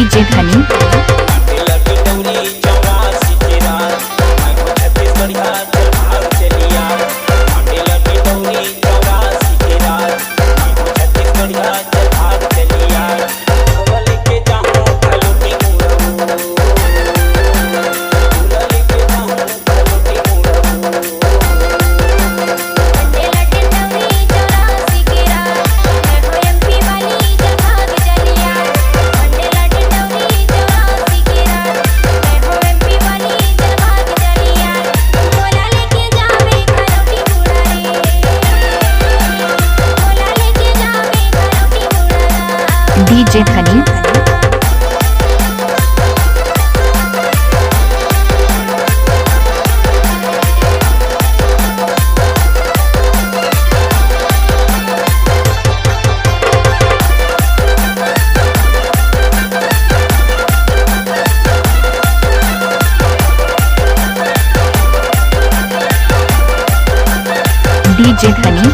DJ धनी जिला ढिंढौरी चौरासी के रात मैं हूँ छत्तीसगढ़िया चल भाग चलिया। जिला ढिंढौरी चौरासी के रात मैं हूँ छत्तीसगढ़िया चल भाग चलिया। दूल्हा लेके जाऊँ खलोटी मुड़ऊ, दूल्हा लेके जाऊँ खलोटी मुड़ऊ। जिला ढिंढौरी चौरासी की रात मैं हूँ एमपी वाली चल भाग चलिया। जिला ढिंढौरी चौरासी की रात मैं हूँ एमपी वाली चल भाग चलिया। बोला लेके जावे खरोटी मुड़ारी, बोला लेके जावे खरोटी मुड़ारा। डीजे धनी डीजे धनी